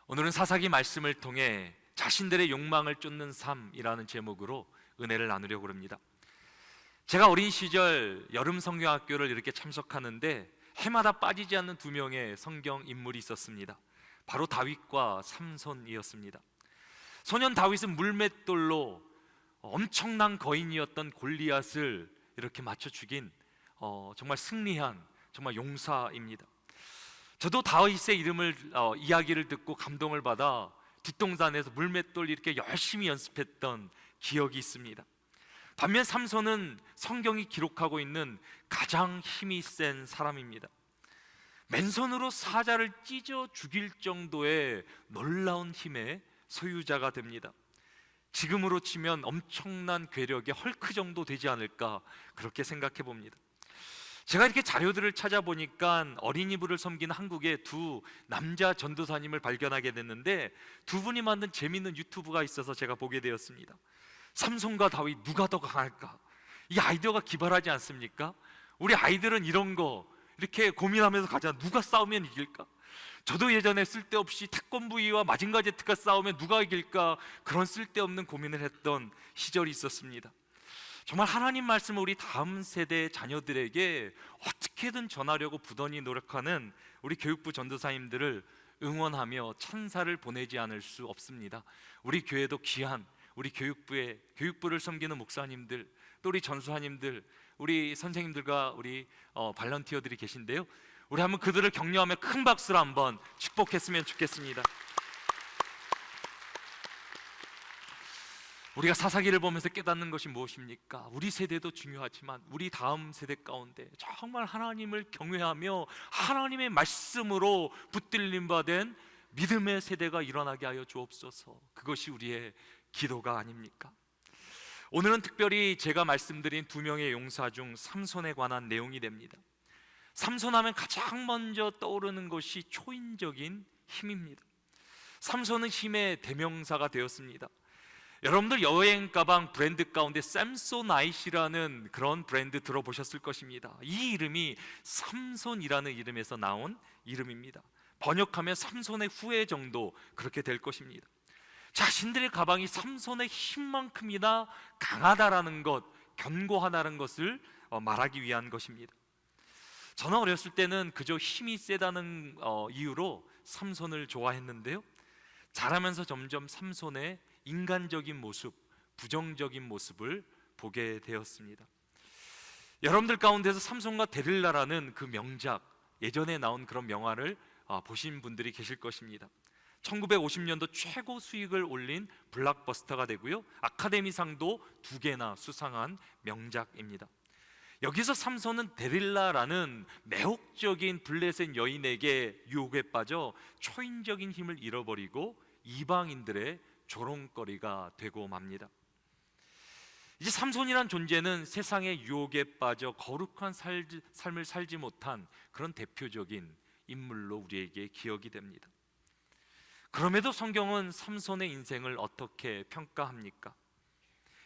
오늘은 사사기 말씀을 통해 자신들의 욕망을 쫓는 삶이라는 제목으로 은혜를 나누려고 합니다. 제가 어린 시절 여름 성경학교를 이렇게 참석하는데 해마다 빠지지 않는 두 명의 성경 인물이 있었습니다. 바로 다윗과 삼손이었습니다. 소년 다윗은 물맷돌로 엄청난 거인이었던 골리앗을 이렇게 맞춰 죽인 정말 승리한 정말 용사입니다. 저도 다윗의 이야기를 듣고 감동을 받아 뒷동산에서 물맷돌 이렇게 열심히 연습했던 기억이 있습니다. 반면 삼손은 성경이 기록하고 있는 가장 힘이 센 사람입니다. 맨손으로 사자를 찢어 죽일 정도의 놀라운 힘의 소유자가 됩니다. 지금으로 치면 엄청난 괴력의 헐크 정도 되지 않을까 그렇게 생각해 봅니다. 제가 이렇게 자료들을 찾아보니까 어린이부를 섬기는 한국의 두 남자 전도사님을 발견하게 됐는데 두 분이 만든 재미있는 유튜브가 있어서 제가 보게 되었습니다. 삼손과 다윗 누가 더 강할까? 이 아이디어가 기발하지 않습니까? 우리 아이들은 이런 거 이렇게 고민하면서 가잖아. 누가 싸우면 이길까? 저도 예전에 쓸데없이 태권브이와 마징가 제트가 싸우면 누가 이길까? 그런 쓸데없는 고민을 했던 시절이 있었습니다. 정말 하나님 말씀을 우리 다음 세대 자녀들에게 어떻게든 전하려고 부단히 노력하는 우리 교육부 전도사님들을 응원하며 찬사를 보내지 않을 수 없습니다. 우리 교회도 귀한 우리 교육부를 섬기는 목사님들, 또 우리 전수사님들, 우리 선생님들과 우리 발런티어들이 계신데요, 우리 한번 그들을 격려하며 큰 박수로 한번 축복했으면 좋겠습니다. 우리가 사사기를 보면서 깨닫는 것이 무엇입니까? 우리 세대도 중요하지만 우리 다음 세대 가운데 정말 하나님을 경외하며 하나님의 말씀으로 붙들림 받은 믿음의 세대가 일어나게 하여 주옵소서. 그것이 우리의 기도가 아닙니까? 오늘은 특별히 제가 말씀드린 두 명의 용사 중 삼손에 관한 내용이 됩니다. 삼손하면 가장 먼저 떠오르는 것이 초인적인 힘입니다. 삼손은 힘의 대명사가 되었습니다. 여러분들 여행 가방 브랜드 가운데 샘소나잇이라는 그런 브랜드 들어보셨을 것입니다. 이 이름이 삼손이라는 이름에서 나온 이름입니다. 번역하면 삼손의 후예 정도 그렇게 될 것입니다. 자신들의 가방이 삼손의 힘만큼이나 강하다라는 것, 견고하다는 것을 말하기 위한 것입니다. 저는 어렸을 때는 그저 힘이 세다는 이유로 삼손을 좋아했는데요, 자라면서 점점 삼손의 인간적인 모습, 부정적인 모습을 보게 되었습니다. 여러분들 가운데서 삼손과 데릴라라는 그 명작, 예전에 나온 그런 명화를 보신 분들이 계실 것입니다. 1950년도 최고 수익을 올린 블록버스터가 되고요, 아카데미상도 2개나 수상한 명작입니다. 여기서 삼손은 데릴라라는 매혹적인 블레셋 여인에게 유혹에 빠져 초인적인 힘을 잃어버리고 이방인들의 조롱거리가 되고 맙니다. 이제 삼손이란 존재는 세상의 유혹에 빠져 거룩한 삶을 살지 못한 그런 대표적인 인물로 우리에게 기억이 됩니다. 그럼에도 성경은 삼손의 인생을 어떻게 평가합니까?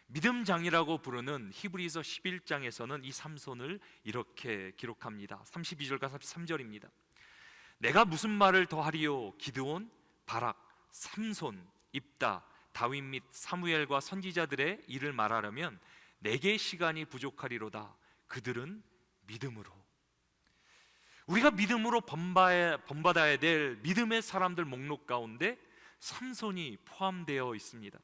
믿음장이라고 부르는 히브리서 11장에서는 이 삼손을 이렇게 기록합니다. 32절과 33절입니다. 내가 무슨 말을 더하리요? 기드온, 바락, 삼손, 입다, 다윗 및 사무엘과 선지자들의 일을 말하려면 내게 시간이 부족하리로다. 그들은 믿음으로. 우리가 믿음으로 본받아야 될 믿음의 사람들 목록 가운데 삼손이 포함되어 있습니다.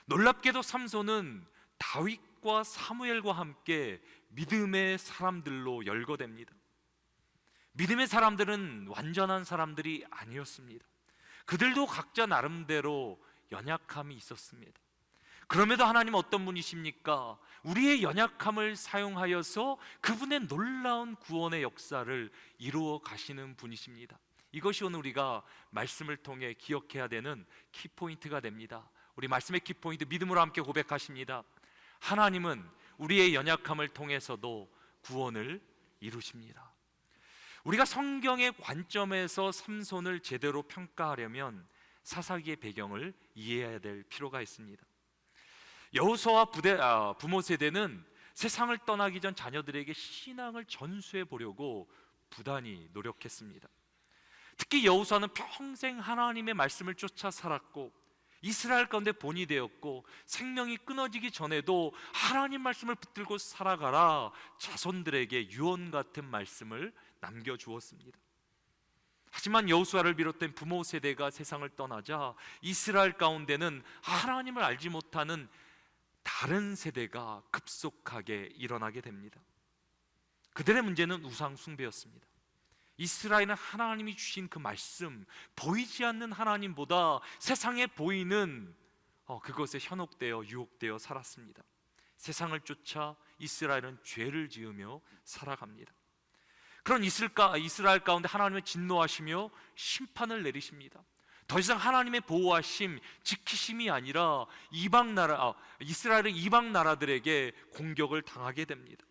놀랍게도 삼손은 다윗과 사무엘과 함께 믿음의 사람들로 열거됩니다. 믿음의 사람들은 완전한 사람들이 아니었습니다. 그들도 각자 나름대로 연약함이 있었습니다. 그럼에도 하나님 어떤 분이십니까? 우리의 연약함을 사용하여서 그분의 놀라운 구원의 역사를 이루어 가시는 분이십니다. 이것이 오늘 우리가 말씀을 통해 기억해야 되는 키포인트가 됩니다. 우리 말씀의 키포인트, 믿음으로 함께 고백하십니다. 하나님은 우리의 연약함을 통해서도 구원을 이루십니다. 우리가 성경의 관점에서 삼손을 제대로 평가하려면 사사기의 배경을 이해해야 될 필요가 있습니다. 여호수아와 부모 세대는 세상을 떠나기 전 자녀들에게 신앙을 전수해 보려고 부단히 노력했습니다. 특히 여호수아는 평생 하나님의 말씀을 쫓아 살았고 이스라엘 가운데 본이 되었고 생명이 끊어지기 전에도 하나님 말씀을 붙들고 살아가라 자손들에게 유언 같은 말씀을 남겨주었습니다. 하지만 여호수아를 비롯된 부모 세대가 세상을 떠나자 이스라엘 가운데는 하나님을 알지 못하는 다른 세대가 급속하게 일어나게 됩니다. 그들의 문제는 우상 숭배였습니다. 이스라엘은 하나님이 주신 그 말씀, 보이지 않는 하나님보다 세상에 보이는 그것에 현혹되어 유혹되어 살았습니다. 세상을 쫓아 이스라엘은 죄를 지으며 살아갑니다. 그런 이스라엘 가운데 하나님은 진노하시며 심판을 내리십니다. 더 이상 하나님의 보호하심, 지키심이 아니라 이스라엘은 이방 나라들에게 공격을 당하게 됩니다.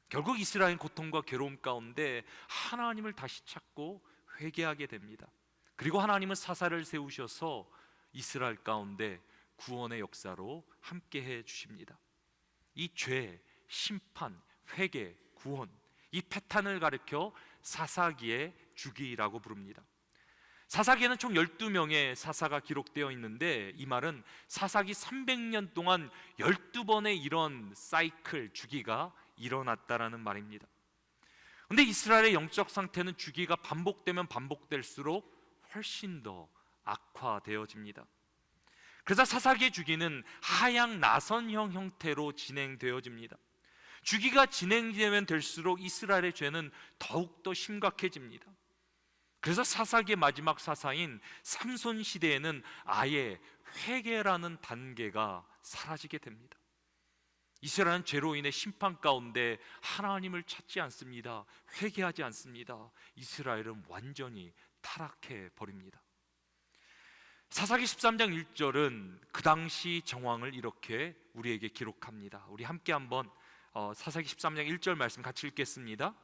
결국 이스라엘은 고통과 괴로움 가운데 하나님을 다시 찾고 회개하게 됩니다. 그리고 하나님은 사사를 세우셔서 이스라엘 가운데 구원의 역사로 함께해 주십니다. 이 죄, 심판, 회개, 구원, 이 패턴을 가리켜 사사기의 주기라고 부릅니다. 사사기에는 총 12명의 사사가 기록되어 있는데 이 말은 사사기 300년 동안 12번의 이런 사이클, 주기가 일어났다라는 말입니다. 그런데 이스라엘의 영적 상태는 주기가 반복되면 반복될수록 훨씬 더 악화되어집니다. 그래서 사사기의 주기는 하향 나선형 형태로 진행되어집니다. 주기가 진행되면 될수록 이스라엘의 죄는 더욱더 심각해집니다. 그래서 사사기의 마지막 사사인 삼손 시대에는 아예 회개라는 단계가 사라지게 됩니다. 이스라엘은 죄로 인해 심판 가운데 하나님을 찾지 않습니다. 회개하지 않습니다. 이스라엘은 완전히 타락해 버립니다. 사사기 13장 1절은 그 당시 정황을 이렇게 우리에게 기록합니다. 우리 함께 한번 사사기 13장 1절 말씀 같이 읽겠습니다.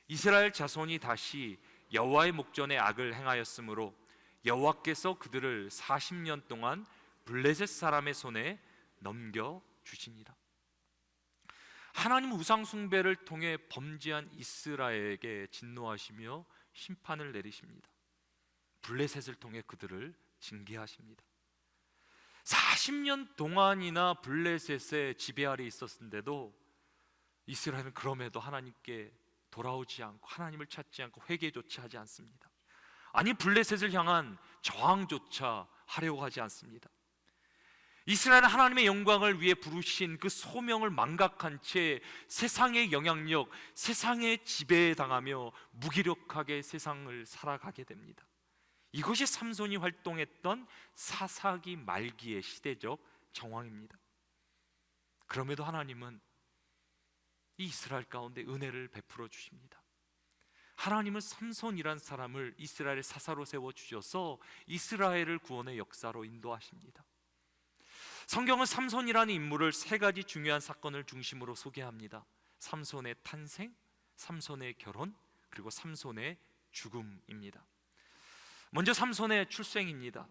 이스라엘 자손이 다시 여호와의 목전에 악을 행하였으므로 여호와께서 그들을 40년 동안 블레셋 사람의 손에 넘겨 주시니라. 하나님 우상 숭배를 통해 범죄한 이스라엘에게 진노하시며 심판을 내리십니다. 블레셋을 통해 그들을 징계하십니다. 40년 동안이나 블레셋의 지배 아래 있었는데도 이스라엘은 그럼에도 하나님께 돌아오지 않고 하나님을 찾지 않고 회개조차 하지 않습니다. 아니 블레셋을 향한 저항조차 하려고 하지 않습니다. 이스라엘은 하나님의 영광을 위해 부르신 그 소명을 망각한 채 세상의 영향력, 세상의 지배에 당하며 무기력하게 세상을 살아가게 됩니다. 이것이 삼손이 활동했던 사사기 말기의 시대적 정황입니다. 그럼에도 하나님은 이 이스라엘 가운데 은혜를 베풀어 주십니다. 하나님은 삼손이란 사람을 이스라엘의 사사로 세워주셔서 이스라엘을 구원의 역사로 인도하십니다. 성경은 삼손이라는 인물을 세 가지 중요한 사건을 중심으로 소개합니다. 삼손의 탄생, 삼손의 결혼, 그리고 삼손의 죽음입니다. 먼저 삼손의 출생입니다.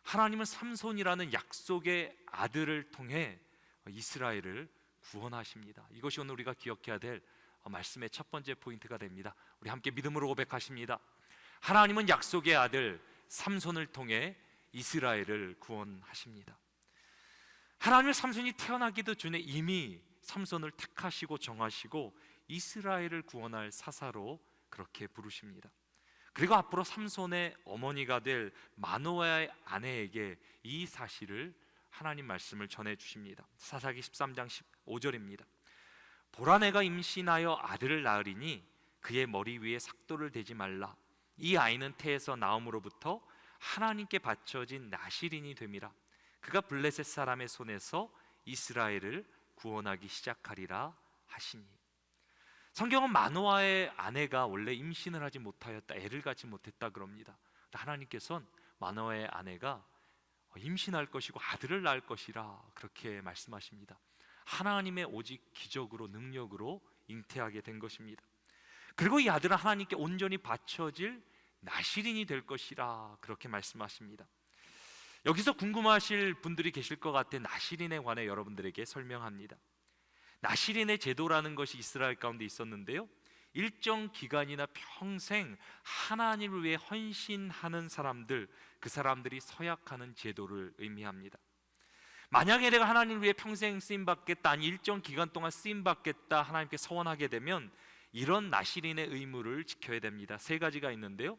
하나님은 삼손이라는 약속의 아들을 통해 이스라엘을 구원하십니다. 이것이 오늘 우리가 기억해야 될 말씀의 첫 번째 포인트가 됩니다. 우리 함께 믿음으로 고백하십니다. 하나님은 약속의 아들 삼손을 통해 이스라엘을 구원하십니다. 하나님은 삼손이 태어나기도 전에 이미 삼손을 택하시고 정하시고 이스라엘을 구원할 사사로 그렇게 부르십니다. 그리고 앞으로 삼손의 어머니가 될 마노아의 아내에게 이 사실을 하나님 말씀을 전해주십니다. 사사기 13장 15절입니다. 보라 내가 임신하여 아들을 낳으리니 그의 머리 위에 삭도를 대지 말라. 이 아이는 태에서 나옴으로부터 하나님께 바쳐진 나실인이 됨이라. 그가 블레셋 사람의 손에서 이스라엘을 구원하기 시작하리라 하시니. 성경은 마노아의 아내가 원래 임신을 하지 못하였다, 애를 갖지 못했다 그럽니다. 하나님께서는 마노아의 아내가 임신할 것이고 아들을 낳을 것이라 그렇게 말씀하십니다. 하나님의 오직 기적으로 능력으로 잉태하게 된 것입니다. 그리고 이 아들은 하나님께 온전히 바쳐질 나실인이 될 것이라 그렇게 말씀하십니다. 여기서 궁금하실 분들이 계실 것 같아 나실인에 관해 여러분들에게 설명합니다. 나실인의 제도라는 것이 이스라엘 가운데 있었는데요, 일정 기간이나 평생 하나님을 위해 헌신하는 사람들, 그 사람들이 서약하는 제도를 의미합니다. 만약에 내가 하나님을 위해 평생 쓰임받겠다, 아니 일정 기간 동안 쓰임받겠다 하나님께 서원하게 되면 이런 나시린의 의무를 지켜야 됩니다. 세 가지가 있는데요,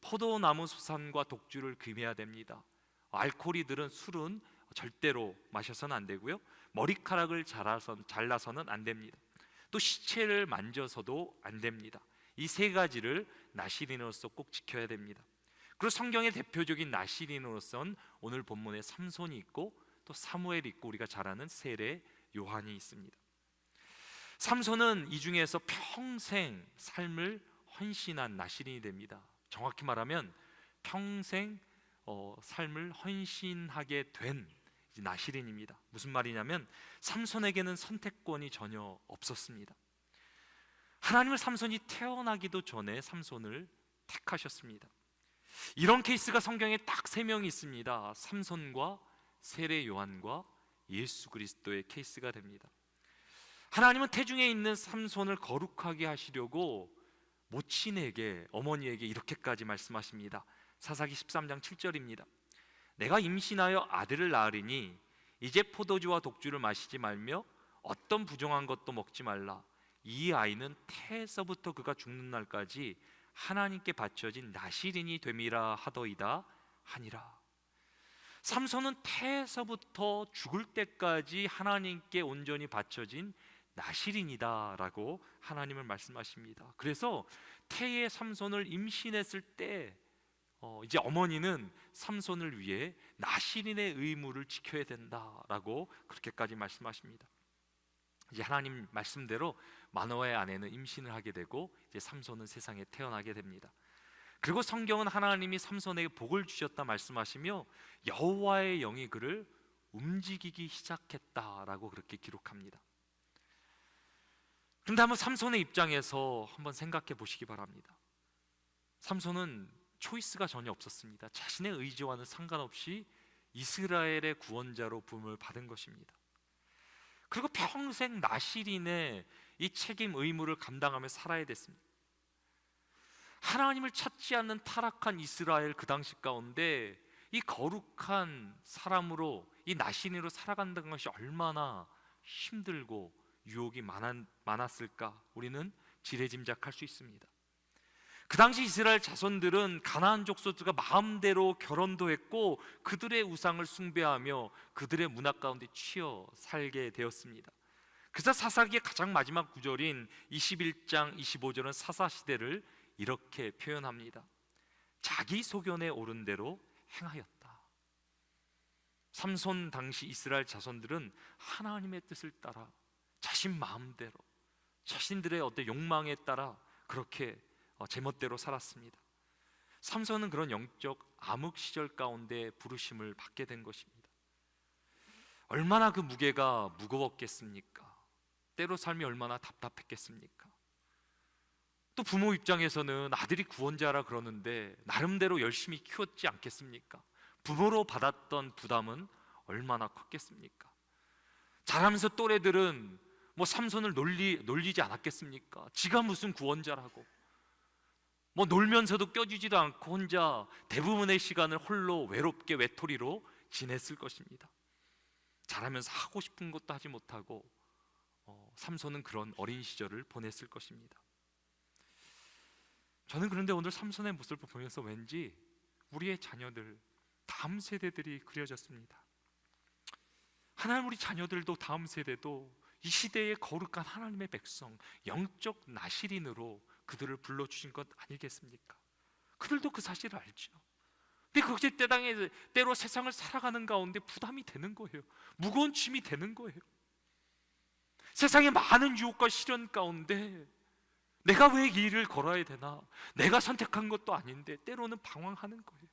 포도나무 수산과 독주를 금해야 됩니다. 알코올이 들은 술은 절대로 마셔서는 안 되고요, 머리카락을 잘라서는 안 됩니다. 또 시체를 만져서도 안 됩니다. 이 세 가지를 나시린으로서 꼭 지켜야 됩니다. 그리고 성경의 대표적인 나시린으로서는 오늘 본문에 삼손이 있고 또 사무엘이 있고 우리가 잘 아는 세례 요한이 있습니다. 삼손은 이 중에서 평생 삶을 헌신한 나시린이 됩니다. 정확히 말하면 평생 삶을 헌신하게 된 나시린입니다. 무슨 말이냐면 삼손에게는 선택권이 전혀 없었습니다. 하나님은 삼손이 태어나기도 전에 삼손을 택하셨습니다. 이런 케이스가 성경에 딱 3명이 있습니다. 삼손과 세례 요한과 예수 그리스도의 케이스가 됩니다. 하나님은 태중에 있는 삼손을 거룩하게 하시려고 모친에게, 어머니에게 이렇게까지 말씀하십니다. 사사기 13장 7절입니다. 내가 임신하여 아들을 낳으리니 이제 포도주와 독주를 마시지 말며 어떤 부정한 것도 먹지 말라. 이 아이는 태에서부터 그가 죽는 날까지 하나님께 바쳐진 나시린이 됨이라 하더이다 하니라. 삼손은 태에서부터 죽을 때까지 하나님께 온전히 바쳐진 나시린이다 라고 하나님을 말씀하십니다. 그래서 태의 삼손을 임신했을 때 이제 어머니는 삼손을 위해 나시린의 의무를 지켜야 된다라고 그렇게까지 말씀하십니다. 이제 하나님 말씀대로 마노아의 아내는 임신을 하게 되고 이제 삼손은 세상에 태어나게 됩니다. 그리고 성경은 하나님이 삼손에게 복을 주셨다 말씀하시며 여호와의 영이 그를 움직이기 시작했다라고 그렇게 기록합니다. 그런데 한번 삼손의 입장에서 한번 생각해 보시기 바랍니다. 삼손은 초이스가 전혀 없었습니다. 자신의 의지와는 상관없이 이스라엘의 구원자로 부름을 받은 것입니다. 그리고 평생 나시린의 이 책임 의무를 감당하며 살아야 됐습니다. 하나님을 찾지 않는 타락한 이스라엘 그 당시 가운데 이 거룩한 사람으로, 이 나시린으로 살아간다는 것이 얼마나 힘들고 유혹이 많았을까 우리는 지레짐작할 수 있습니다. 그 당시 이스라엘 자손들은 가나안 족속들과 마음대로 결혼도 했고 그들의 우상을 숭배하며 그들의 문화 가운데 취어 살게 되었습니다. 그래서 사사기의 가장 마지막 구절인 21장 25절은 사사시대를 이렇게 표현합니다. 자기 소견에 오른 대로 행하였다. 삼손 당시 이스라엘 자손들은 하나님의 뜻을 따라 자신 마음대로 자신들의 어떤 욕망에 따라 그렇게 제멋대로 살았습니다. 삼손은 그런 영적 암흑 시절 가운데 부르심을 받게 된 것입니다. 얼마나 그 무게가 무거웠겠습니까? 때로 삶이 얼마나 답답했겠습니까? 또 부모 입장에서는 아들이 구원자라 그러는데 나름대로 열심히 키웠지 않겠습니까? 부모로 받았던 부담은 얼마나 컸겠습니까? 자라면서 또래들은 삼손을 놀리지 않았겠습니까? 지가 무슨 구원자라고 놀면서도 껴주지도 않고 혼자 대부분의 시간을 홀로 외롭게 외톨이로 지냈을 것입니다. 자라면서 하고 싶은 것도 하지 못하고 삼손은 그런 어린 시절을 보냈을 것입니다. 저는 그런데 오늘 삼손의 모습을 보면서 왠지 우리의 자녀들, 다음 세대들이 그려졌습니다. 하나님, 우리 자녀들도 다음 세대도 이 시대의 거룩한 하나님의 백성, 영적 나시린으로 그들을 불러주신 것 아니겠습니까? 그들도 그 사실을 알죠. 근데 그것이 때로 세상을 살아가는 가운데 부담이 되는 거예요. 무거운 짐이 되는 거예요. 세상의 많은 유혹과 시련 가운데 내가 왜 이 길을 걸어야 되나? 내가 선택한 것도 아닌데 때로는 방황하는 거예요.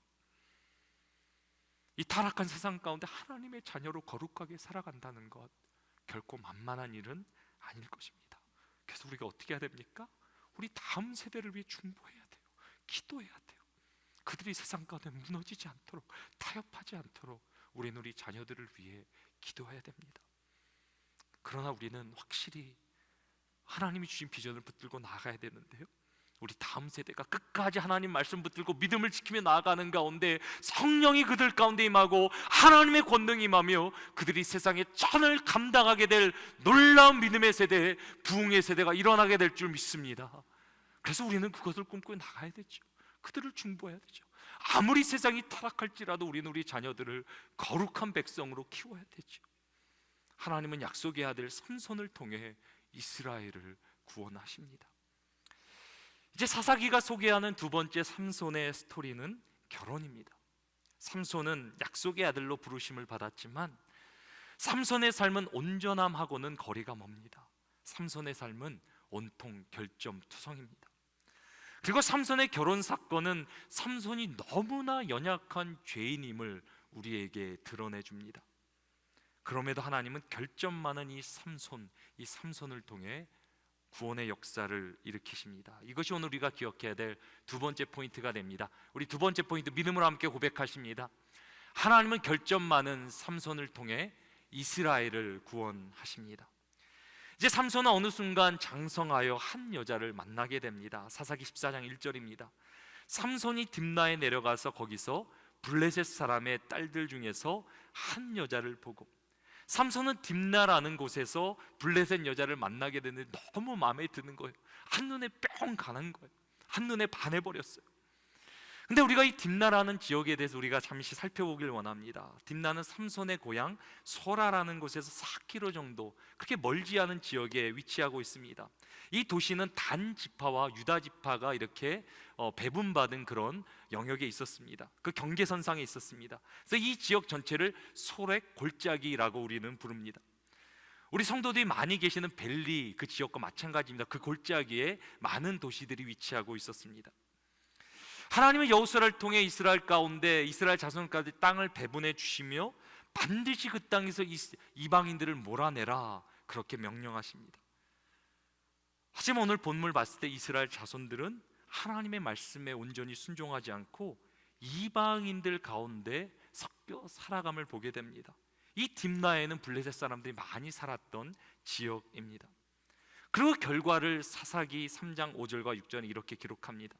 이 타락한 세상 가운데 하나님의 자녀로 거룩하게 살아간다는 것 결코 만만한 일은 아닐 것입니다. 그래서 우리가 어떻게 해야 됩니까? 우리 다음 세대를 위해 중보해야 돼요. 기도해야 돼요. 그들이 세상 가운데 무너지지 않도록, 타협하지 않도록 우리는 우리 자녀들을 위해 기도해야 됩니다. 그러나 우리는 확실히 하나님이 주신 비전을 붙들고 나아가야 되는데요, 우리 다음 세대가 끝까지 하나님 말씀 붙들고 믿음을 지키며 나아가는 가운데 성령이 그들 가운데 임하고 하나님의 권능이 임하며 그들이 세상의 천을 감당하게 될 놀라운 믿음의 세대, 부흥의 세대가 일어나게 될 줄 믿습니다. 그래서 우리는 그것을 꿈꾸며 나가야 되죠. 그들을 중보해야 되죠. 아무리 세상이 타락할지라도 우리는 우리 자녀들을 거룩한 백성으로 키워야 되죠. 하나님은 약속의 아들 삼손을 통해 이스라엘을 구원하십니다. 이제 사사기가 소개하는 두 번째 삼손의 스토리는 결혼입니다. 삼손은 약속의 아들로 부르심을 받았지만 삼손의 삶은 온전함하고는 거리가 멉니다. 삼손의 삶은 온통 결점투성입니다. 그리고 삼손의 결혼 사건은 삼손이 너무나 연약한 죄인임을 우리에게 드러내줍니다. 그럼에도 하나님은 결점 많은 이 삼손을 통해 구원의 역사를 일으키십니다. 이것이 오늘 우리가 기억해야 될 두 번째 포인트가 됩니다. 우리 두 번째 포인트, 믿음으로 함께 고백하십니다. 하나님은 결점 많은 삼손을 통해 이스라엘을 구원하십니다. 이제 삼손은 어느 순간 장성하여 한 여자를 만나게 됩니다. 사사기 14장 1절입니다. 삼손이 딥나에 내려가서 거기서 블레셋 사람의 딸들 중에서 한 여자를 보고, 삼손은 딥나라는 곳에서 블레셋 여자를 만나게 되는데 너무 마음에 드는 거예요. 한눈에 뿅 가는 거예요. 한눈에 반해버렸어요. 근데 우리가 이 딥나라는 지역에 대해서 우리가 잠시 살펴보길 원합니다. 딥나는 삼손의 고향 소라라는 곳에서 4km 정도, 그렇게 멀지 않은 지역에 위치하고 있습니다. 이 도시는 단 지파와 유다 지파가 이렇게 배분받은 그런 영역에 있었습니다. 그 경계선상에 있었습니다. 그래서 이 지역 전체를 소렉 골짜기라고 우리는 부릅니다. 우리 성도들이 많이 계시는 벨리 그 지역과 마찬가지입니다. 그 골짜기에 많은 도시들이 위치하고 있었습니다. 하나님은 여호수아를 통해 이스라엘 가운데 이스라엘 자손까지 땅을 배분해 주시며 반드시 그 땅에서 이방인들을 몰아내라, 그렇게 명령하십니다. 하지만 오늘 본문을 봤을 때 이스라엘 자손들은 하나님의 말씀에 온전히 순종하지 않고 이방인들 가운데 섞여 살아감을 보게 됩니다. 이 딥나에는 블레셋 사람들이 많이 살았던 지역입니다. 그리고 결과를 사사기 3장 5절과 6절에 이렇게 기록합니다.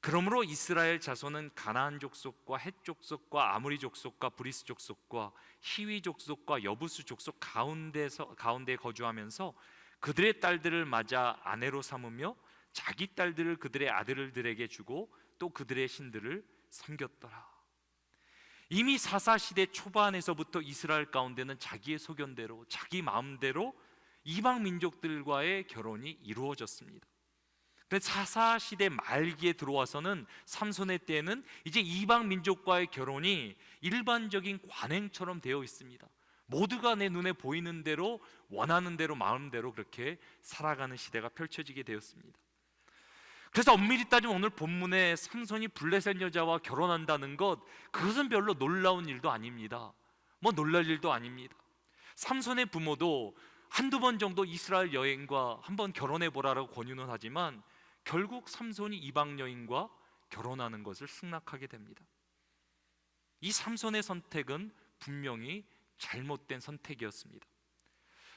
그러므로 이스라엘 자손은 가나안 족속과 헷 족속과 아모리 족속과 브리스 족속과 히위 족속과 여부수 족속 가운데에 거주하면서 그들의 딸들을 맞아 아내로 삼으며 자기 딸들을 그들의 아들들에게 주고 또 그들의 신들을 섬겼더라. 이미 사사시대 초반에서부터 이스라엘 가운데는 자기의 소견대로 자기 마음대로 이방 민족들과의 결혼이 이루어졌습니다. 사사시대 말기에 들어와서는 삼손의 때에는 이제 이방 민족과의 결혼이 일반적인 관행처럼 되어 있습니다. 모두가 내 눈에 보이는 대로 원하는 대로 마음대로 그렇게 살아가는 시대가 펼쳐지게 되었습니다. 그래서 엄밀히 따지면 오늘 본문에 삼손이 블레셋 여자와 결혼한다는 것, 그것은 별로 놀라운 일도 아닙니다. 뭐 놀랄 일도 아닙니다. 삼손의 부모도 한두 번 정도 이스라엘 여행과 한번 결혼해 보라라고 권유는 하지만 결국 삼손이 이방 여인과 결혼하는 것을 승낙하게 됩니다. 이 삼손의 선택은 분명히 잘못된 선택이었습니다.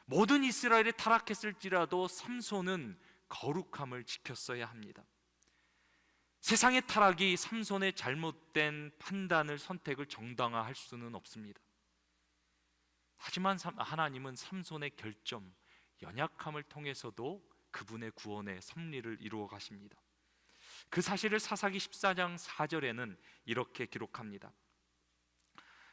모든 이스라엘이 타락했을지라도 삼손은 거룩함을 지켰어야 합니다. 세상의 타락이 삼손의 잘못된 판단을, 선택을 정당화할 수는 없습니다. 하지만 하나님은 삼손의 결점, 연약함을 통해서도 그분의 구원의 섭리를 이루어 가십니다. 그 사실을 사사기 14장 4절에는 이렇게 기록합니다.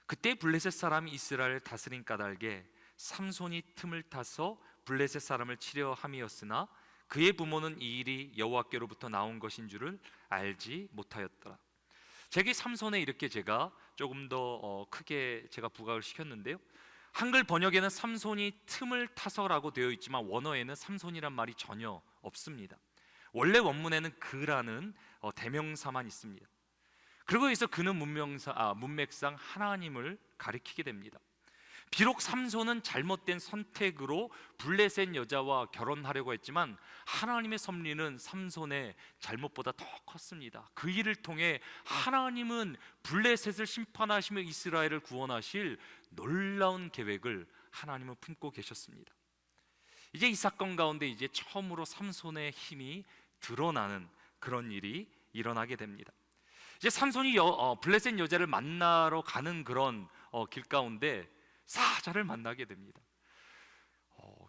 그때 블레셋 사람이 이스라엘을 다스린 까닭에 삼손이 틈을 타서 블레셋 사람을 치려 함이었으나 그의 부모는 이 일이 여호와께로부터 나온 것인 줄을 알지 못하였더라. 제가 삼손에 이렇게 제가 조금 더 크게 제가 부각을 시켰는데요, 한글 번역에는 삼손이 틈을 타서라고 되어 있지만 원어에는 삼손이란 말이 전혀 없습니다. 원래 원문에는 그라는 대명사만 있습니다. 그리고 여기서 그는 문맥상 하나님을 가리키게 됩니다. 비록 삼손은 잘못된 선택으로 블레셋 여자와 결혼하려고 했지만 하나님의 섭리는 삼손의 잘못보다 더 컸습니다. 그 일을 통해 하나님은 블레셋을 심판하시며 이스라엘을 구원하실 놀라운 계획을 하나님은 품고 계셨습니다. 이제 이 사건 가운데 이제 처음으로 삼손의 힘이 드러나는 그런 일이 일어나게 됩니다. 이제 삼손이 블레셋 여자를 만나러 가는 그런 길 가운데 사자를 만나게 됩니다.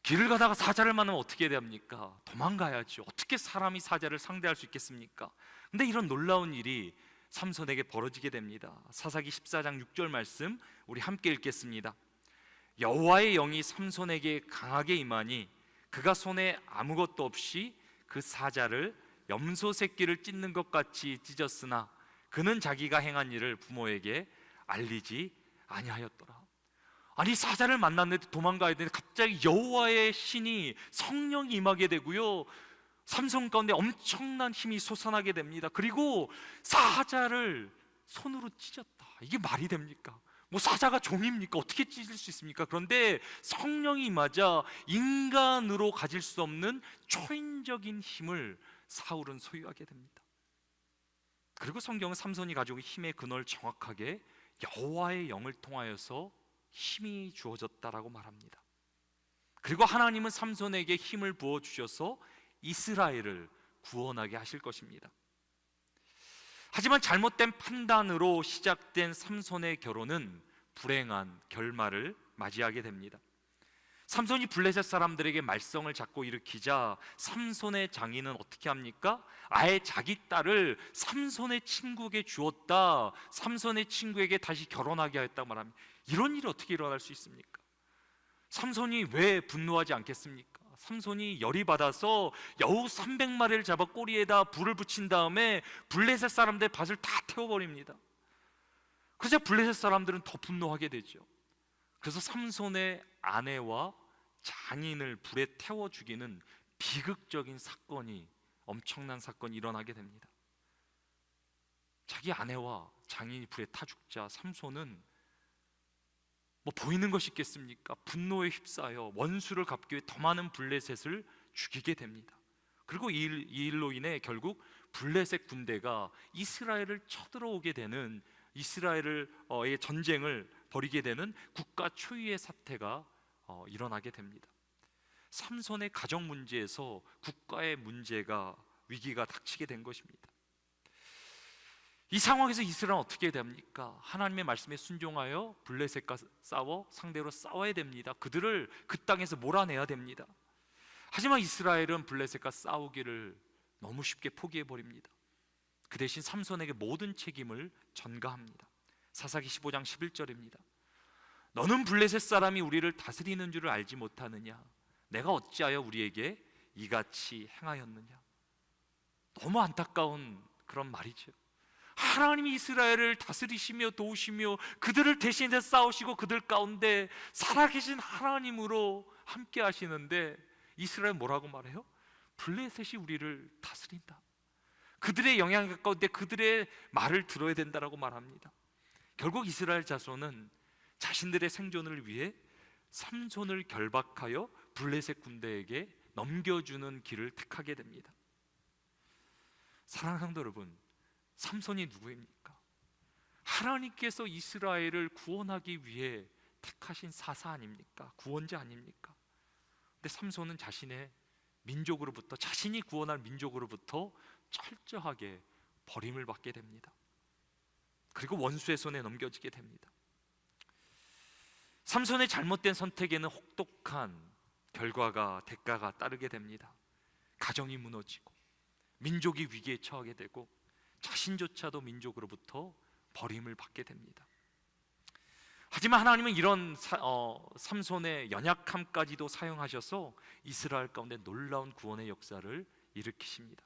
길을 가다가 사자를 만나면 어떻게 됩니까? 도망가야죠. 어떻게 사람이 사자를 상대할 수 있겠습니까? 근데 이런 놀라운 일이 삼손에게 벌어지게 됩니다. 사사기 14장 6절 말씀 우리 함께 읽겠습니다. 여호와의 영이 삼손에게 강하게 임하니 그가 손에 아무것도 없이 그 사자를 염소 새끼를 찢는 것 같이 찢었으나 그는 자기가 행한 일을 부모에게 알리지 아니하였더라. 아니, 사자를 만났는데 도망가야 되는데 갑자기 여호와의 신이, 성령이 임하게 되고요, 삼손 가운데 엄청난 힘이 솟아나게 됩니다. 그리고 사자를 손으로 찢었다. 이게 말이 됩니까? 뭐 사자가 종입니까? 어떻게 찢을 수 있습니까? 그런데 성령이 임하자 인간으로 가질 수 없는 초인적인 힘을 사울은 소유하게 됩니다. 그리고 성경은 삼손이 가지고 힘의 근원을 정확하게 여호와의 영을 통하여서 힘이 주어졌다라고 말합니다. 그리고 하나님은 삼손에게 힘을 부어주셔서 이스라엘을 구원하게 하실 것입니다. 하지만 잘못된 판단으로 시작된 삼손의 결혼은 불행한 결말을 맞이하게 됩니다. 삼손이 블레셋 사람들에게 말썽을 자꾸 일으키자 삼손의 장인은 어떻게 합니까? 아예 자기 딸을 삼손의 친구에게 주었다, 삼손의 친구에게 다시 결혼하게 하였다고 말합니다. 이런 일이 어떻게 일어날 수 있습니까? 삼손이 왜 분노하지 않겠습니까? 삼손이 열이 받아서 여우 300마리를 잡아 꼬리에다 불을 붙인 다음에 블레셋 사람들의 밭을 다 태워버립니다. 그래서 블레셋 사람들은 더 분노하게 되죠. 그래서 삼손의 아내와 장인을 불에 태워 죽이는 비극적인 사건이, 엄청난 사건이 일어나게 됩니다. 자기 아내와 장인이 불에 타 죽자 삼손은 뭐 보이는 것이 있겠습니까? 분노에 휩싸여 원수를 갚기 위해 더 많은 블레셋을 죽이게 됩니다. 그리고 이 일로 인해 결국 블레셋 군대가 이스라엘을 쳐들어오게 되는, 이스라엘의 전쟁을 벌이게 되는 국가 초유의 사태가 일어나게 됩니다. 삼손의 가정 문제에서 국가의 문제가, 위기가 닥치게 된 것입니다. 이 상황에서 이스라엘은 어떻게 됩니까? 하나님의 말씀에 순종하여 블레셋과 상대로 싸워야 됩니다. 그들을 그 땅에서 몰아내야 됩니다. 하지만 이스라엘은 블레셋과 싸우기를 너무 쉽게 포기해버립니다. 그 대신 삼손에게 모든 책임을 전가합니다. 사사기 15장 11절입니다. 너는 블레셋 사람이 우리를 다스리는 줄을 알지 못하느냐? 내가 어찌하여 우리에게 이같이 행하였느냐? 너무 안타까운 그런 말이죠. 하나님이 이스라엘을 다스리시며 도우시며 그들을 대신해서 싸우시고 그들 가운데 살아계신 하나님으로 함께 하시는데 이스라엘 뭐라고 말해요? 블레셋이 우리를 다스린다. 그들의 영향 가운데 그들의 말을 들어야 된다라고 말합니다. 결국 이스라엘 자손은 자신들의 생존을 위해 삼손을 결박하여 블레셋 군대에게 넘겨주는 길을 택하게 됩니다. 사랑하는 성도 여러분, 삼손이 누구입니까? 하나님께서 이스라엘을 구원하기 위해 택하신 사사 아닙니까? 구원자 아닙니까? 근데 삼손은 자신의 민족으로부터, 자신이 구원할 민족으로부터 철저하게 버림을 받게 됩니다. 그리고 원수의 손에 넘겨지게 됩니다. 삼손의 잘못된 선택에는 혹독한 결과가, 대가가 따르게 됩니다. 가정이 무너지고 민족이 위기에 처하게 되고 자신조차도 민족으로부터 버림을 받게 됩니다. 하지만 하나님은 이런 삼손의 연약함까지도 사용하셔서 이스라엘 가운데 놀라운 구원의 역사를 일으키십니다.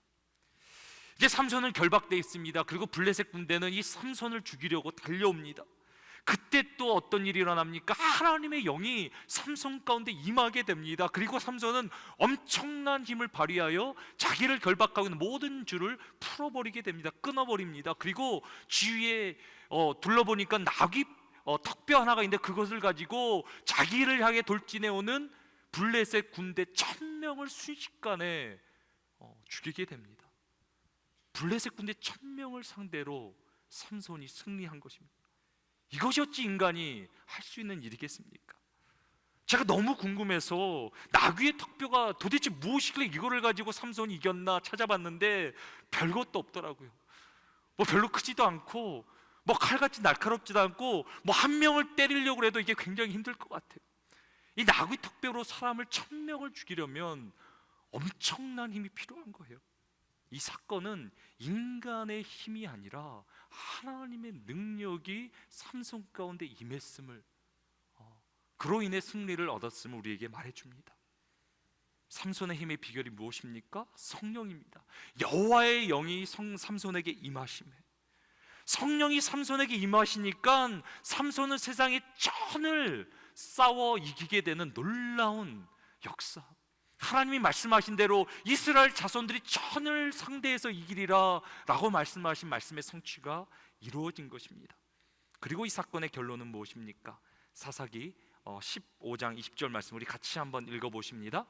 이제 삼손은 결박되어 있습니다. 그리고 블레셋 군대는 이 삼손을 죽이려고 달려옵니다. 그때 또 어떤 일이 일어납니까? 하나님의 영이 삼손 가운데 임하게 됩니다. 그리고 삼손은 엄청난 힘을 발휘하여 자기를 결박하고 있는 모든 줄을 풀어버리게 됩니다. 끊어버립니다. 그리고 주위에 둘러보니까 나귀 턱뼈 하나가 있는데 그것을 가지고 자기를 향해 돌진해오는 블레셋 군대 1000명을 순식간에 죽이게 됩니다. 블레셋 군대 1000명을 상대로 삼손이 승리한 것입니다. 이것이 어찌 인간이 할 수 있는 일이겠습니까? 제가 너무 궁금해서 나귀의 턱뼈가 도대체 무엇이길래 이거를 가지고 삼손이 이겼나 찾아봤는데 별것도 없더라고요. 뭐 별로 크지도 않고 뭐 칼같이 날카롭지도 않고 뭐 한 명을 때리려고 해도 이게 굉장히 힘들 것 같아요. 이 나귀 턱뼈로 사람을 1000명을 죽이려면 엄청난 힘이 필요한 거예요. 이 사건은 인간의 힘이 아니라 하나님의 능력이 삼손 가운데 임했음을, 그로 인해 승리를 얻었음을 우리에게 말해줍니다. 삼손의 힘의 비결이 무엇입니까? 성령입니다. 여호와의 영이 삼손에게 임하심에, 성령이 삼손에게 임하시니까 삼손은 세상의 천을 싸워 이기게 되는 놀라운 역사, 하나님이 말씀하신 대로 이스라엘 자손들이 천을 상대해서 이기리라 라고 말씀하신 말씀의 성취가 이루어진 것입니다. 그리고 이 사건의 결론은 무엇입니까? 사사기 15장 20절 말씀 우리 같이 한번 읽어보십니다.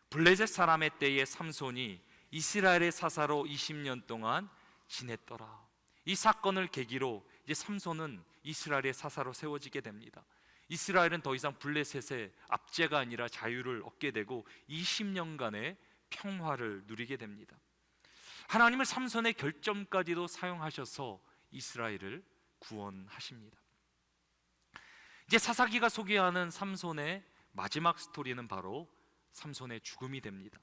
블레셋 사람의 때에 삼손이 이스라엘의 사사로 20년 동안 지냈더라. 이 사건을 계기로 이제 삼손은 이스라엘의 사사로 세워지게 됩니다. 이스라엘은 더 이상 블레셋의 압제가 아니라 자유를 얻게 되고 20년간의 평화를 누리게 됩니다. 하나님은 삼손의 결점까지도 사용하셔서 이스라엘을 구원하십니다. 이제 사사기가 소개하는 삼손의 마지막 스토리는 바로 삼손의 죽음이 됩니다.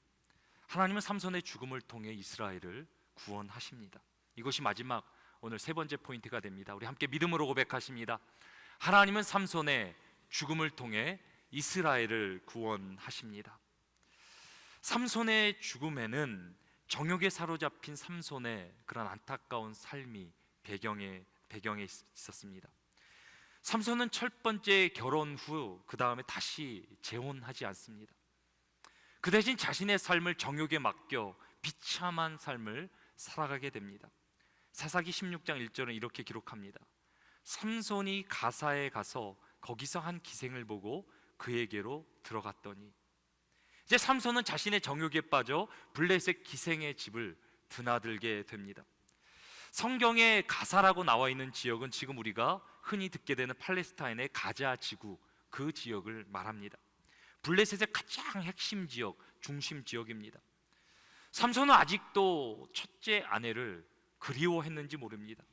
하나님은 삼손의 죽음을 통해 이스라엘을 구원하십니다. 이것이 마지막 오늘 세 번째 포인트가 됩니다. 우리 함께 믿음으로 고백하십니다. 하나님은 삼손의 죽음을 통해 이스라엘을 구원하십니다. 삼손의 죽음에는 정욕에 사로잡힌 삼손의 그런 안타까운 삶이 배경에 있었습니다. 삼손은 첫 번째 결혼 후 그 다음에 다시 재혼하지 않습니다. 그 대신 자신의 삶을 정욕에 맡겨 비참한 삶을 살아가게 됩니다. 사사기 16장 1절은 이렇게 기록합니다. 삼손이 가사에 가서 거기서 한 기생을 보고 그에게로 들어갔더니, 이제 삼손은 자신의 정욕에 빠져 블레셋 기생의 집을 드나들게 됩니다. 성경에 가사라고 나와 있는 지역은 지금 우리가 흔히 듣게 되는 팔레스타인의 가자 지구, 그 지역을 말합니다. 블레셋의 가장 핵심 지역, 중심 지역입니다. 삼손은 아직도 첫째 아내를 그리워했는지 모릅니다.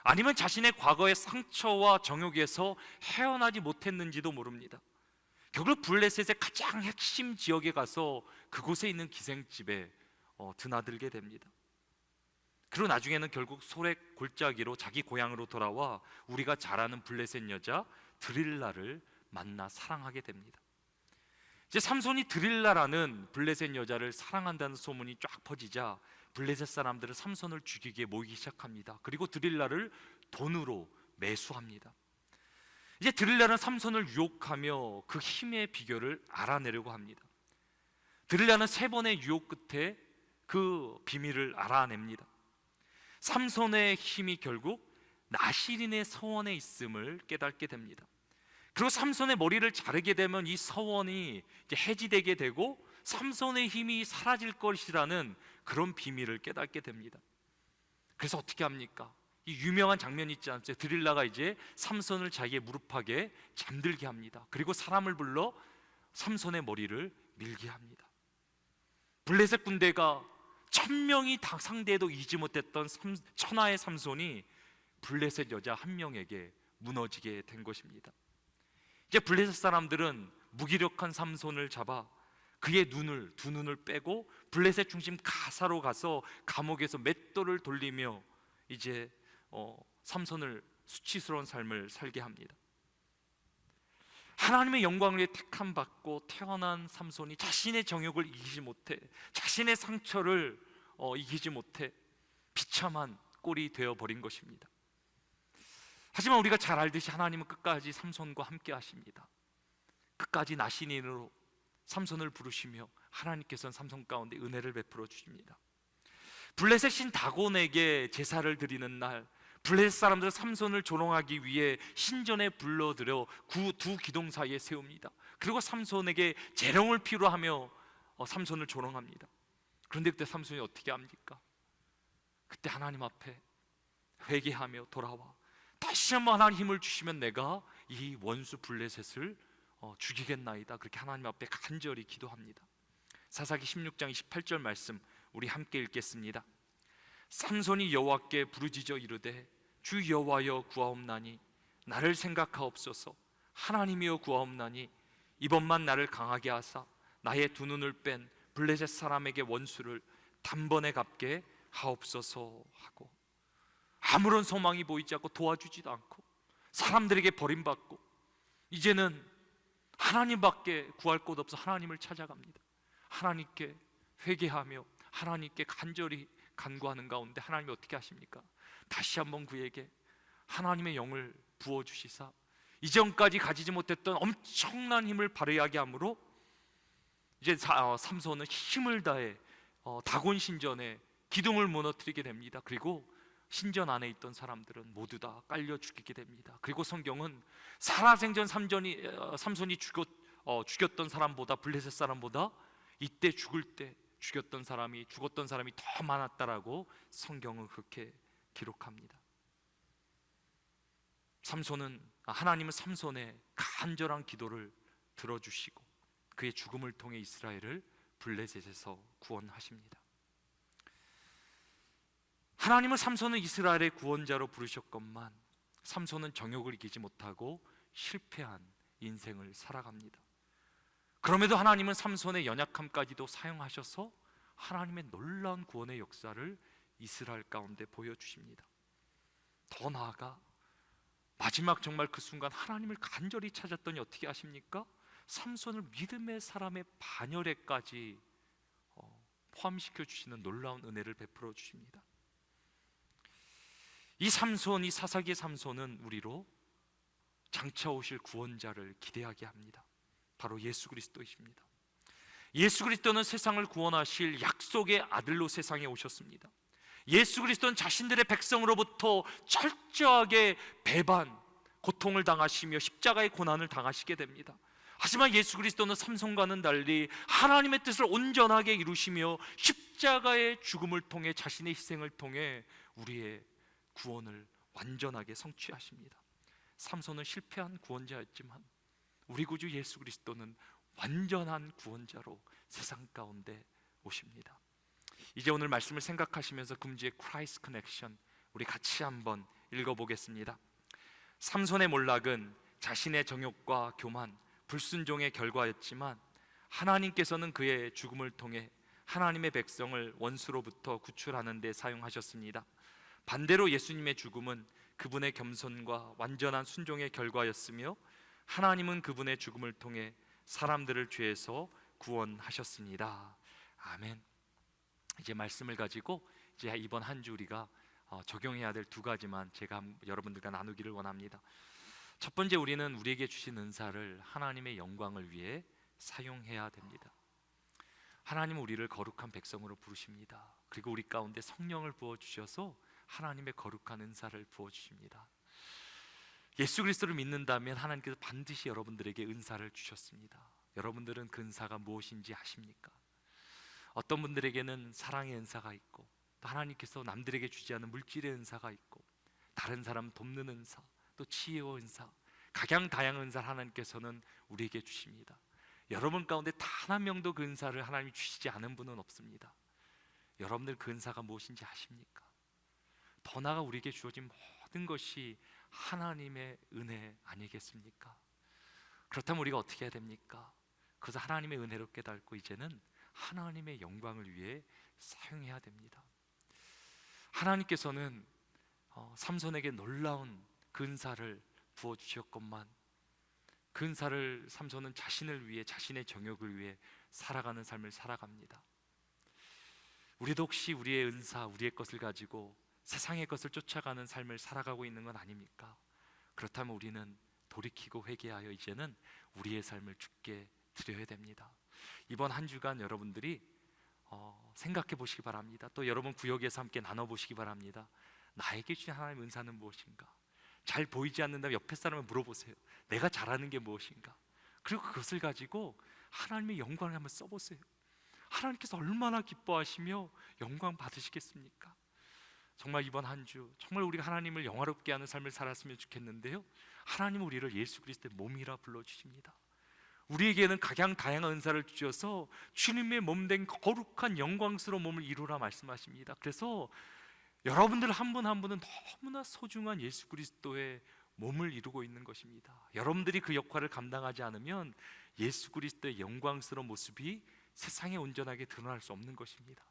아니면 자신의 과거의 상처와 정욕에서 헤어나지 못했는지도 모릅니다. 결국 블레셋의 가장 핵심 지역에 가서 그곳에 있는 기생집에 드나들게 됩니다. 그리고 나중에는 결국 소렉 골짜기로 자기 고향으로 돌아와 우리가 잘 아는 블레셋 여자 드릴라를 만나 사랑하게 됩니다. 이제 삼손이 드릴라라는 블레셋 여자를 사랑한다는 소문이 쫙 퍼지자 블레셋 사람들은 삼손을 죽이기에 모이기 시작합니다. 그리고 드릴라를 돈으로 매수합니다. 이제 드릴라는 삼손을 유혹하며 그 힘의 비결을 알아내려고 합니다. 드릴라는 3번의 유혹 끝에 그 비밀을 알아냅니다. 삼손의 힘이 결국 나시린의 서원에 있음을 깨닫게 됩니다. 그리고 삼손의 머리를 자르게 되면 이 서원이 이제 해지되게 되고 삼손의 힘이 사라질 것이라는 그런 비밀을 깨닫게 됩니다. 그래서 어떻게 합니까? 이 유명한 장면이 있지 않습니까? 드릴라가 이제 삼손을 자기의 무릎팍에 잠들게 합니다. 그리고 사람을 불러 삼손의 머리를 밀게 합니다. 블레셋 군대가 1000명이 다 상대해도 이기지 못했던 천하의 삼손이 블레셋 여자 한 명에게 무너지게 된 것입니다. 이제 블레셋 사람들은 무기력한 삼손을 잡아 그의 두 눈을 빼고 블레셋 중심 가사로 가서 감옥에서 맷돌을 돌리며 이제 삼손을 수치스러운 삶을 살게 합니다. 하나님의 영광을 위해 택함 받고 태어난 삼손이 자신의 정욕을 이기지 못해, 자신의 상처를 이기지 못해 비참한 꼴이 되어버린 것입니다. 하지만 우리가 잘 알듯이 하나님은 끝까지 삼손과 함께 하십니다. 끝까지 나신인으로 삼손을 부르시며 하나님께서는 삼손 가운데 은혜를 베풀어 주십니다. 블레셋 신 다곤에게 제사를 드리는 날, 블레셋 사람들은 삼손을 조롱하기 위해 신전에 불러들여 두 기둥 사이에 세웁니다. 그리고 삼손에게 재령을 필요로 하며 삼손을 조롱합니다. 그런데 그때 삼손이 어떻게 합니까? 그때 하나님 앞에 회개하며 돌아와 다시 한번 하나님 힘을 주시면 내가 이 원수 블레셋을 죽이겠나이다. 그렇게 하나님 앞에 간절히 기도합니다. 사사기 16장 28절 말씀 우리 함께 읽겠습니다. 삼손이 여호와께 부르짖어 이르되 주 여호와여 구하옵나니 나를 생각하옵소서. 하나님이여 구하옵나니 이번만 나를 강하게 하사 나의 두 눈을 뺀 블레셋 사람에게 원수를 단번에 갚게 하옵소서 하고, 아무런 소망이 보이지 않고 도와주지도 않고 사람들에게 버림받고 이제는 하나님밖에 구할 곳 없어 하나님을 찾아갑니다. 하나님께 회개하며 하나님께 간절히 간구하는 가운데 하나님이 어떻게 하십니까? 다시 한번 그에게 하나님의 영을 부어주시사 이전까지 가지지 못했던 엄청난 힘을 발휘하게 함으로 이제 삼손은 힘을 다해 다곤 신전에 기둥을 무너뜨리게 됩니다. 그리고 신전 안에 있던 사람들은 모두 다 깔려 죽이게 됩니다. 그리고 성경은 살아생전 삼손이 죽였던 사람보다, 블레셋 사람보다 이때 죽었던 사람이 더 많았다라고 성경은 그렇게 기록합니다. 하나님은 삼손의 간절한 기도를 들어주시고 그의 죽음을 통해 이스라엘을 블레셋에서 구원하십니다. 하나님은 삼손을 이스라엘의 구원자로 부르셨건만 삼손은 정욕을 이기지 못하고 실패한 인생을 살아갑니다. 그럼에도 하나님은 삼손의 연약함까지도 사용하셔서 하나님의 놀라운 구원의 역사를 이스라엘 가운데 보여주십니다. 더 나아가 마지막 정말 그 순간 하나님을 간절히 찾았더니 어떻게 하십니까? 삼손을 믿음의 사람의 반열에까지 포함시켜 주시는 놀라운 은혜를 베풀어 주십니다. 이 사사기의 삼손은 우리로 장차 오실 구원자를 기대하게 합니다. 바로 예수 그리스도이십니다. 예수 그리스도는 세상을 구원하실 약속의 아들로 세상에 오셨습니다. 예수 그리스도는 자신들의 백성으로부터 철저하게 배반, 고통을 당하시며 십자가의 고난을 당하시게 됩니다. 하지만 예수 그리스도는 삼손과는 달리 하나님의 뜻을 온전하게 이루시며 십자가의 죽음을 통해 자신의 희생을 통해 우리의 구원을 완전하게 성취하십니다. 삼손은 실패한 구원자였지만 우리 구주 예수 그리스도는 완전한 구원자로 세상 가운데 오십니다. 이제 오늘 말씀을 생각하시면서 금주의 크라이스트 커넥션 우리 같이 한번 읽어보겠습니다. 삼손의 몰락은 자신의 정욕과 교만, 불순종의 결과였지만 하나님께서는 그의 죽음을 통해 하나님의 백성을 원수로부터 구출하는 데 사용하셨습니다. 반대로 예수님의 죽음은 그분의 겸손과 완전한 순종의 결과였으며 하나님은 그분의 죽음을 통해 사람들을 죄에서 구원하셨습니다. 아멘. 이제 말씀을 가지고 이제 이번 한 주 우리가 적용해야 될 두 가지만 제가 여러분들과 나누기를 원합니다. 첫 번째, 우리는 우리에게 주신 은사를 하나님의 영광을 위해 사용해야 됩니다. 하나님은 우리를 거룩한 백성으로 부르십니다. 그리고 우리 가운데 성령을 부어주셔서 하나님의 거룩한 은사를 부어주십니다. 예수 그리스도를 믿는다면 하나님께서 반드시 여러분들에게 은사를 주셨습니다. 여러분들은 그 은사가 무엇인지 아십니까? 어떤 분들에게는 사랑의 은사가 있고, 또 하나님께서 남들에게 주지 않은 물질의 은사가 있고, 다른 사람 돕는 은사, 또 치유의 은사, 각양다양한 은사를 하나님께서는 우리에게 주십니다. 여러분 가운데 단 한 명도 그 은사를 하나님이 주시지 않은 분은 없습니다. 여러분들 그 은사가 무엇인지 아십니까? 더 나아가 우리에게 주어진 모든 것이 하나님의 은혜 아니겠습니까? 그렇다면 우리가 어떻게 해야 됩니까? 그래서 하나님의 은혜로 깨닫고 이제는 하나님의 영광을 위해 사용해야 됩니다. 하나님께서는 삼손에게 놀라운 그 은사를 부어주셨건만 그 은사를 삼손은 자신을 위해, 자신의 정욕을 위해 살아가는 삶을 살아갑니다. 우리도 혹시 우리의 은사, 우리의 것을 가지고 세상의 것을 쫓아가는 삶을 살아가고 있는 건 아닙니까? 그렇다면 우리는 돌이키고 회개하여 이제는 우리의 삶을 주께 드려야 됩니다. 이번 한 주간 여러분들이 생각해 보시기 바랍니다. 또 여러분 구역에서 함께 나눠보시기 바랍니다. 나에게 주신 하나님의 은사는 무엇인가? 잘 보이지 않는다면 옆에 사람을 물어보세요. 내가 잘하는 게 무엇인가? 그리고 그것을 가지고 하나님의 영광을 한번 써보세요. 하나님께서 얼마나 기뻐하시며 영광 받으시겠습니까? 정말 이번 한 주 정말 우리가 하나님을 영화롭게 하는 삶을 살았으면 좋겠는데요, 하나님은 우리를 예수 그리스도의 몸이라 불러주십니다. 우리에게는 각양 다양한 은사를 주셔서 주님의 몸된 거룩한 영광스러운 몸을 이루라 말씀하십니다. 그래서 여러분들 한 분 한 분은 너무나 소중한 예수 그리스도의 몸을 이루고 있는 것입니다. 여러분들이 그 역할을 감당하지 않으면 예수 그리스도의 영광스러운 모습이 세상에 온전하게 드러날 수 없는 것입니다.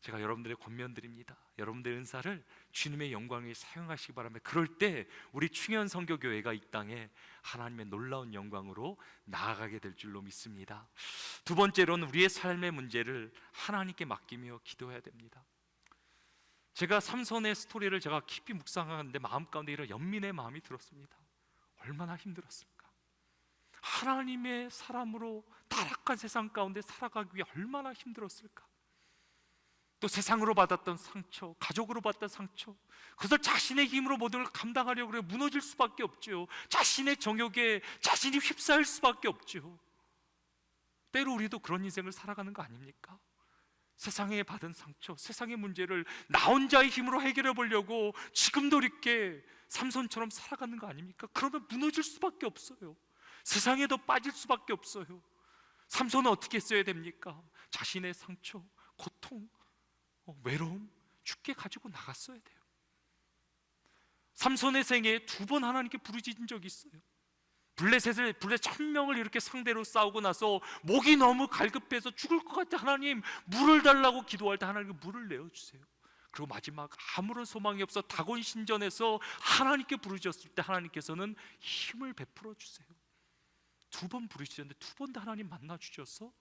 제가 여러분들의 권면드립니다. 여러분들의 은사를 주님의 영광에 사용하시기 바랍니다. 그럴 때 우리 충현 선교교회가 이 땅에 하나님의 놀라운 영광으로 나아가게 될 줄로 믿습니다. 두 번째로는 우리의 삶의 문제를 하나님께 맡기며 기도해야 됩니다. 제가 삼손의 스토리를 제가 깊이 묵상하는데 마음 가운데 이런 연민의 마음이 들었습니다. 얼마나 힘들었을까? 하나님의 사람으로 타락한 세상 가운데 살아가기 위해 얼마나 힘들었을까? 또 세상으로 받았던 상처, 가족으로 받았던 상처, 그것을 자신의 힘으로 모든 걸 감당하려고 그래 무너질 수밖에 없죠. 자신의 정욕에 자신이 휩싸일 수밖에 없죠. 때로 우리도 그런 인생을 살아가는 거 아닙니까? 세상에 받은 상처, 세상의 문제를 나 혼자의 힘으로 해결해 보려고 지금도 이렇게 삼손처럼 살아가는 거 아닙니까? 그러면 무너질 수밖에 없어요. 세상에도 빠질 수밖에 없어요. 삼손은 어떻게 했어야 됩니까? 자신의 상처, 고통, 외로움, 죽게 가지고 나갔어야 돼요. 삼손의 생애에 2번 하나님께 부르짖은 적이 있어요. 블레 1000명을 이렇게 상대로 싸우고 나서 목이 너무 갈급해서 죽을 것 같아. 하나님 물을 달라고 기도할 때 하나님께 물을 내어주세요. 그리고 마지막 아무런 소망이 없어 다곤 신전에서 하나님께 부르짖었을 때 하나님께서는 힘을 베풀어 주세요. 2번 부르짖었는데 2번 다 하나님 만나 주셔서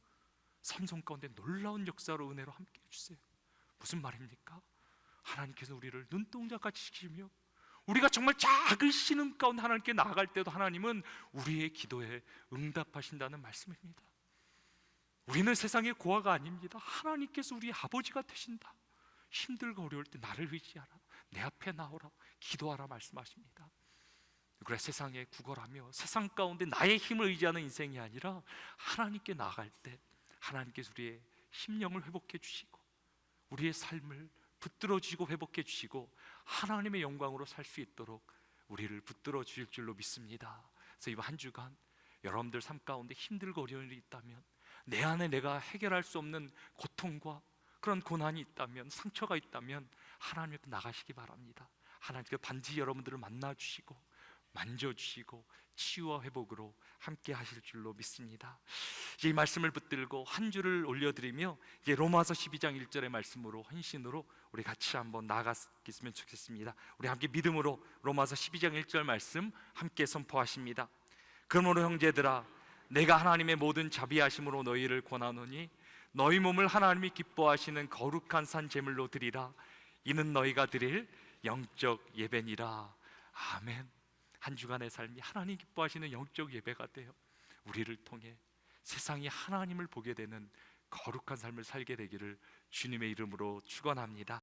삼손 가운데 놀라운 역사로 은혜로 함께 해주세요. 무슨 말입니까? 하나님께서 우리를 눈동자같이 시키며 우리가 정말 작은 신음 가운데 하나님께 나아갈 때도 하나님은 우리의 기도에 응답하신다는 말씀입니다. 우리는 세상의 고아가 아닙니다. 하나님께서 우리 아버지가 되신다. 힘들고 어려울 때 나를 의지하라, 내 앞에 나오라, 기도하라 말씀하십니다. 그래 세상에 구걸하며 세상 가운데 나의 힘을 의지하는 인생이 아니라 하나님께 나아갈 때 하나님께서 우리의 심령을 회복해 주시고 우리의 삶을 붙들어 주시고 회복해 주시고 하나님의 영광으로 살 수 있도록 우리를 붙들어 주실 줄로 믿습니다. 그래서 이번 한 주간 여러분들 삶 가운데 힘들고 어려운 일이 있다면, 내 안에 내가 해결할 수 없는 고통과 그런 고난이 있다면, 상처가 있다면 하나님 앞에 나가시기 바랍니다. 하나님께서 반드시 여러분들을 만나주시고 만져주시고 치유와 회복으로 함께 하실 줄로 믿습니다. 이 말씀을 붙들고 한 주를 올려드리며 이제 로마서 12장 1절의 말씀으로 헌신으로 우리 같이 한번 나아갔으면 좋겠습니다. 우리 함께 믿음으로 로마서 12장 1절 말씀 함께 선포하십니다. 그러므로 형제들아, 내가 하나님의 모든 자비하심으로 너희를 권하노니 너희 몸을 하나님이 기뻐하시는 거룩한 산 제물로 드리라. 이는 너희가 드릴 영적 예배니라. 아멘. 한 주간의 삶이 하나님 기뻐하시는 영적 예배가 되어 우리를 통해 세상이 하나님을 보게 되는 거룩한 삶을 살게 되기를 주님의 이름으로 축원합니다.